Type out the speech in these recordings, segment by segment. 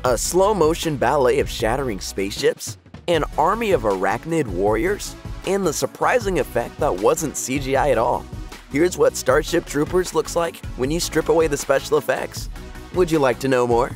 A slow-motion ballet of shattering spaceships, an army of arachnid warriors, and the surprising effect that wasn't CGI at all. Here's what Starship Troopers looks like when you strip away the special effects. Would you like to know more?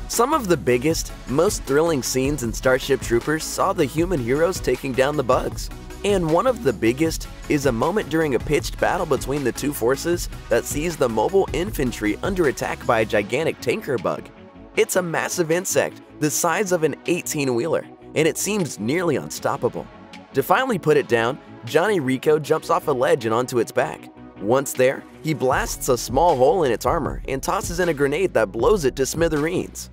Some of the biggest, most thrilling scenes in Starship Troopers saw the human heroes taking down the bugs. And one of the biggest is a moment during a pitched battle between the two forces that sees the mobile infantry under attack by a gigantic tanker bug. It's a massive insect the size of an 18-wheeler, and it seems nearly unstoppable. To finally put it down, Johnny Rico jumps off a ledge and onto its back. Once there, he blasts a small hole in its armor and tosses in a grenade that blows it to smithereens.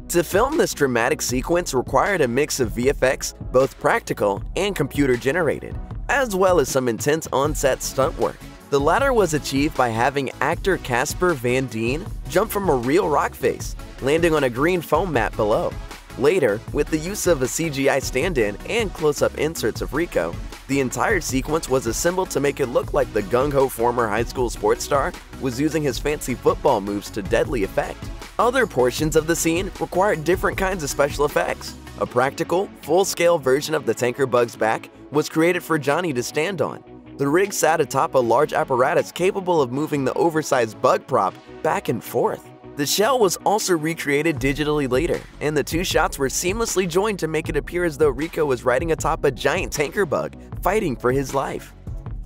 To film this dramatic sequence required a mix of VFX, both practical and computer-generated, as well as some intense on-set stunt work. The latter was achieved by having actor Casper Van Dien jump from a real rock face, landing on a green foam mat below. Later, with the use of a CGI stand-in and close-up inserts of Rico, the entire sequence was assembled to make it look like the gung-ho former high school sports star was using his fancy football moves to deadly effect. Other portions of the scene required different kinds of special effects. A practical, full-scale version of the tanker bug's back was created for Johnny to stand on. The rig sat atop a large apparatus capable of moving the oversized bug prop back and forth. The shell was also recreated digitally later, and the two shots were seamlessly joined to make it appear as though Rico was riding atop a giant tanker bug, fighting for his life.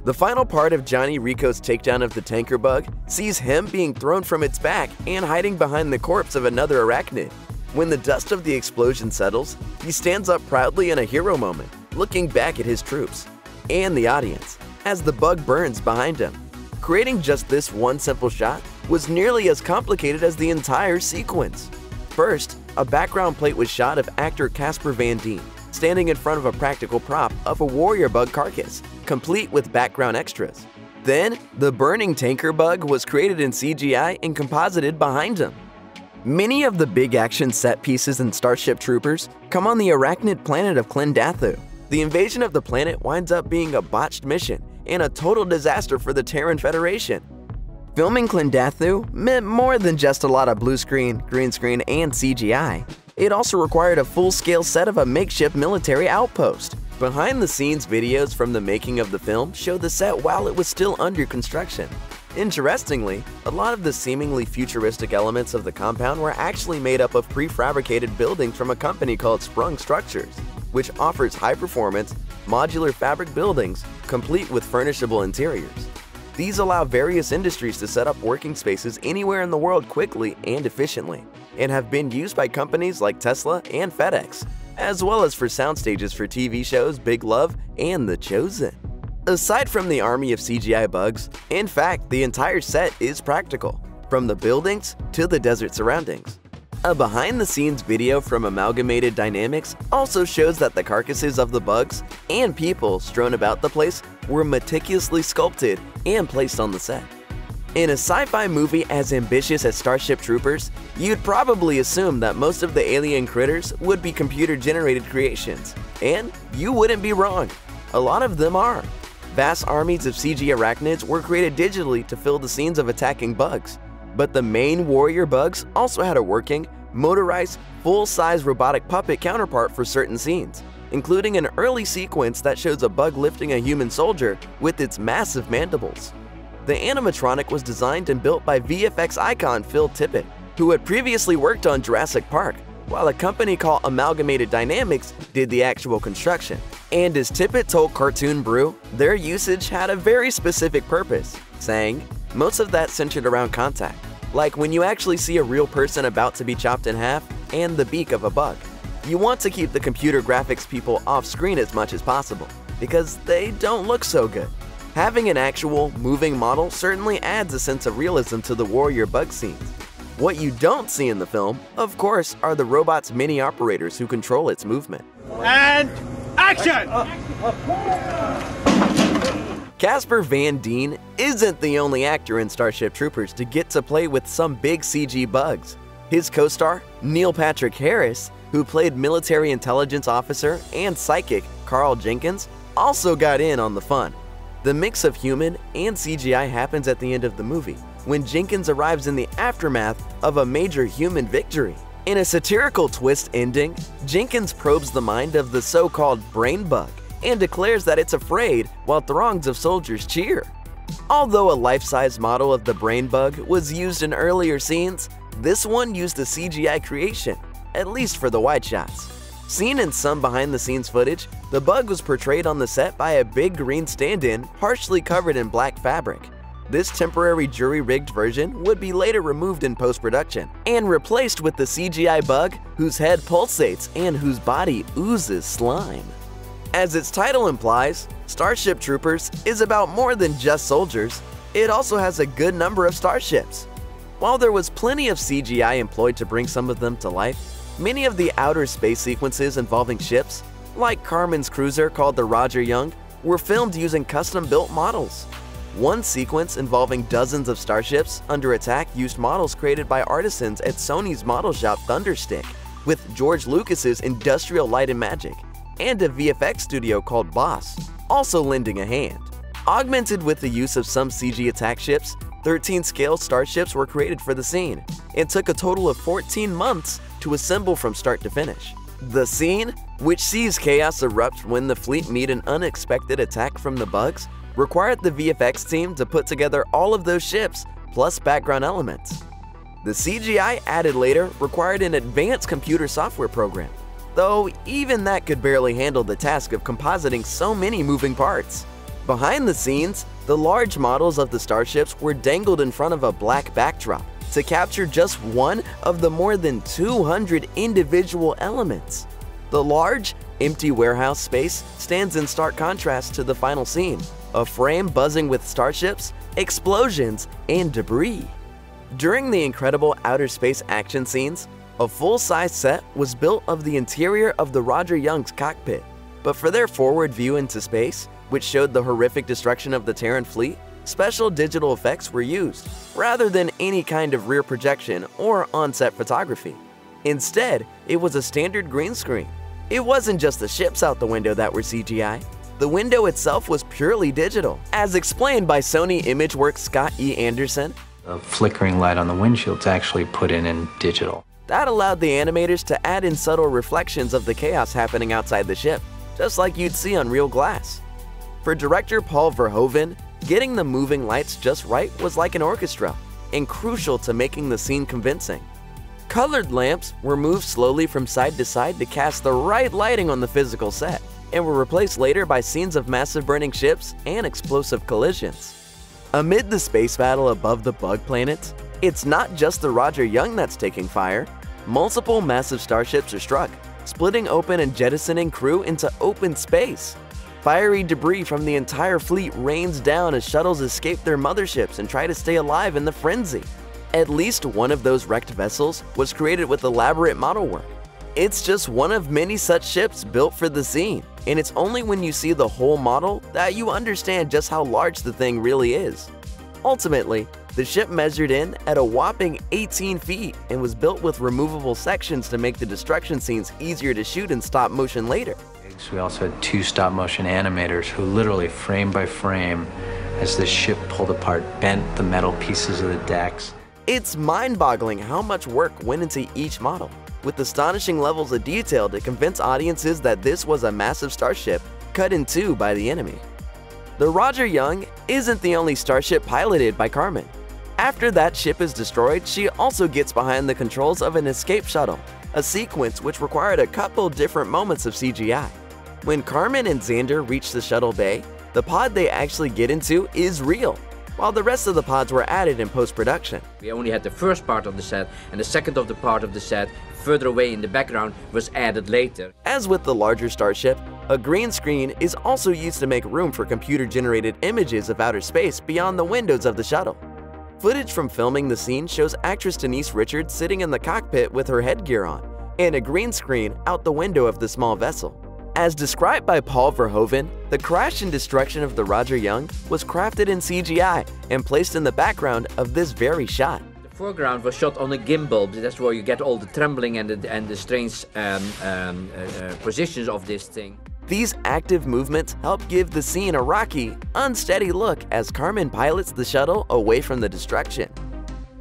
The final part of Johnny Rico's takedown of the tanker bug sees him being thrown from its back and hiding behind the corpse of another arachnid. When the dust of the explosion settles, he stands up proudly in a hero moment, looking back at his troops and the audience as the bug burns behind him. Creating just this one simple shot was nearly as complicated as the entire sequence. First, a background plate was shot of actor Casper Van Dien standing in front of a practical prop of a warrior bug carcass, complete with background extras. Then, the burning tanker bug was created in CGI and composited behind him. Many of the big action set pieces in Starship Troopers come on the arachnid planet of Klendathu. The invasion of the planet winds up being a botched mission and a total disaster for the Terran Federation. Filming Klendathu meant more than just a lot of blue screen, green screen, and CGI. It also required a full-scale set of a makeshift military outpost. Behind-the-scenes videos from the making of the film show the set while it was still under construction. Interestingly, a lot of the seemingly futuristic elements of the compound were actually made up of prefabricated buildings from a company called Sprung Structures, which offers high-performance, modular fabric buildings complete with furnishable interiors. These allow various industries to set up working spaces anywhere in the world quickly and efficiently, and have been used by companies like Tesla and FedEx, as well as for sound stages for TV shows Big Love and The Chosen. Aside from the army of CGI bugs, in fact, the entire set is practical, from the buildings to the desert surroundings. A behind-the-scenes video from Amalgamated Dynamics also shows that the carcasses of the bugs and people strewn about the place were meticulously sculpted and placed on the set. In a sci-fi movie as ambitious as Starship Troopers, you'd probably assume that most of the alien critters would be computer-generated creations. And you wouldn't be wrong. A lot of them are. Vast armies of CG arachnids were created digitally to fill the scenes of attacking bugs. But the main warrior bugs also had a working, motorized, full-size robotic puppet counterpart for certain scenes, including an early sequence that shows a bug lifting a human soldier with its massive mandibles. The animatronic was designed and built by VFX icon Phil Tippett, who had previously worked on Jurassic Park, while a company called Amalgamated Dynamics did the actual construction. And as Tippett told Cartoon Brew, their usage had a very specific purpose, saying, "Most of that centered around contact, like when you actually see a real person about to be chopped in half and the beak of a bug. You want to keep the computer graphics people off screen as much as possible, because they don't look so good." Having an actual, moving model certainly adds a sense of realism to the warrior bug scenes. What you don't see in the film, of course, are the robot's many operators who control its movement. And action! Casper Van Dien isn't the only actor in Starship Troopers to get to play with some big CG bugs. His co-star, Neil Patrick Harris, who played military intelligence officer and psychic Carl Jenkins, also got in on the fun. The mix of human and CGI happens at the end of the movie, when Jenkins arrives in the aftermath of a major human victory. In a satirical twist ending, Jenkins probes the mind of the so-called brain bug and declares that it's afraid while throngs of soldiers cheer. Although a life-size model of the brain bug was used in earlier scenes, this one used a CGI creation, at least for the wide shots. Seen in some behind-the-scenes footage, the bug was portrayed on the set by a big green stand-in partially covered in black fabric. This temporary jury-rigged version would be later removed in post-production and replaced with the CGI bug whose head pulsates and whose body oozes slime. As its title implies, Starship Troopers is about more than just soldiers. It also has a good number of starships. While there was plenty of CGI employed to bring some of them to life, many of the outer space sequences involving ships, like Carmen's cruiser called the Rodger Young, were filmed using custom-built models. One sequence involving dozens of starships under attack used models created by artisans at Sony's model shop Thunderstick, with George Lucas's Industrial Light and Magic, and a VFX studio called Boss, also lending a hand. Augmented with the use of some CG attack ships, 13 scaled starships were created for the scene, and took a total of 14 months to assemble from start to finish. The scene, which sees chaos erupt when the fleet meet an unexpected attack from the bugs, required the VFX team to put together all of those ships, plus background elements. The CGI added later required an advanced computer software program, though even that could barely handle the task of compositing so many moving parts. Behind the scenes, the large models of the starships were dangled in front of a black backdrop to capture just one of the more than 200 individual elements. The large, empty warehouse space stands in stark contrast to the final scene, a frame buzzing with starships, explosions, and debris. During the incredible outer space action scenes, a full-size set was built of the interior of the Rodger Young's cockpit, but for their forward view into space, which showed the horrific destruction of the Terran fleet, special digital effects were used, rather than any kind of rear projection or on-set photography. Instead, it was a standard green screen. It wasn't just the ships out the window that were CGI. The window itself was purely digital, as explained by Sony ImageWorks' Scott E. Anderson. The flickering light on the windshield's actually put in digital. That allowed the animators to add in subtle reflections of the chaos happening outside the ship, just like you'd see on real glass. For director Paul Verhoeven, getting the moving lights just right was like an orchestra, and crucial to making the scene convincing. Colored lamps were moved slowly from side to side to cast the right lighting on the physical set, and were replaced later by scenes of massive burning ships and explosive collisions. Amid the space battle above the bug planets, it's not just the Rodger Young that's taking fire. Multiple massive starships are struck, splitting open and jettisoning crew into open space. Fiery debris from the entire fleet rains down as shuttles escape their motherships and try to stay alive in the frenzy. At least one of those wrecked vessels was created with elaborate model work. It's just one of many such ships built for the scene, and it's only when you see the whole model that you understand just how large the thing really is. Ultimately, the ship measured in at a whopping 18 feet and was built with removable sections to make the destruction scenes easier to shoot in stop motion later. We also had 2 stop-motion animators who literally, frame by frame, as the ship pulled apart, bent the metal pieces of the decks. It's mind-boggling how much work went into each model, with astonishing levels of detail to convince audiences that this was a massive starship cut in two by the enemy. The Rodger Young isn't the only starship piloted by Carmen. After that ship is destroyed, she also gets behind the controls of an escape shuttle, a sequence which required a couple different moments of CGI. When Carmen and Xander reach the shuttle bay, the pod they actually get into is real, while the rest of the pods were added in post-production. We only had the first part of the set, and the second of the part of the set, further away in the background, was added later. As with the larger starship, a green screen is also used to make room for computer-generated images of outer space beyond the windows of the shuttle. Footage from filming the scene shows actress Denise Richards sitting in the cockpit with her headgear on, and a green screen out the window of the small vessel. As described by Paul Verhoeven, the crash and destruction of the Rodger Young was crafted in CGI and placed in the background of this very shot. The foreground was shot on a gimbal. That's where you get all the trembling and the strange positions of this thing. These active movements help give the scene a rocky, unsteady look as Carmen pilots the shuttle away from the destruction.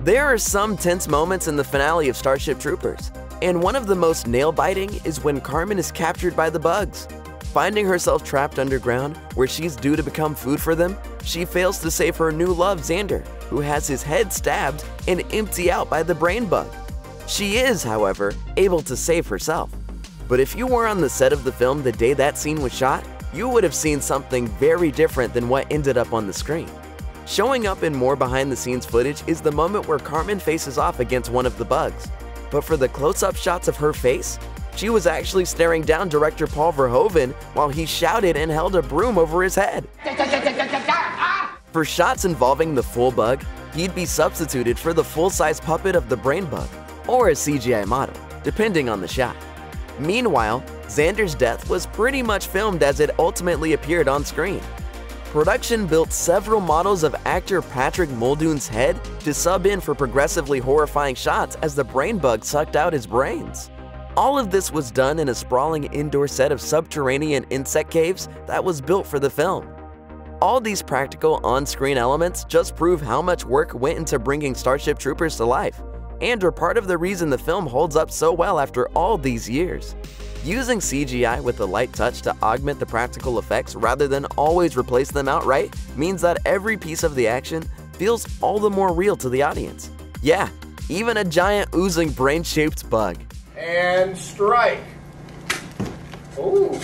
There are some tense moments in the finale of Starship Troopers. And one of the most nail-biting is when Carmen is captured by the bugs. Finding herself trapped underground, where she's due to become food for them, she fails to save her new love Xander, who has his head stabbed and empty out by the brain bug. She is, however, able to save herself. But if you were on the set of the film the day that scene was shot, you would have seen something very different than what ended up on the screen. Showing up in more behind-the-scenes footage is the moment where Carmen faces off against one of the bugs. But for the close-up shots of her face, she was actually staring down director Paul Verhoeven while he shouted and held a broom over his head. For shots involving the full bug, he'd be substituted for the full-size puppet of the brain bug, or a CGI model, depending on the shot. Meanwhile, Xander's death was pretty much filmed as it ultimately appeared on screen. Production built several models of actor Patrick Muldoon's head to sub in for progressively horrifying shots as the brain bug sucked out his brains. All of this was done in a sprawling indoor set of subterranean insect caves that was built for the film. All these practical on-screen elements just prove how much work went into bringing Starship Troopers to life, and are part of the reason the film holds up so well after all these years. Using CGI with a light touch to augment the practical effects rather than always replace them outright means that every piece of the action feels all the more real to the audience. Yeah, even a giant oozing brain-shaped bug. And strike. Ooh.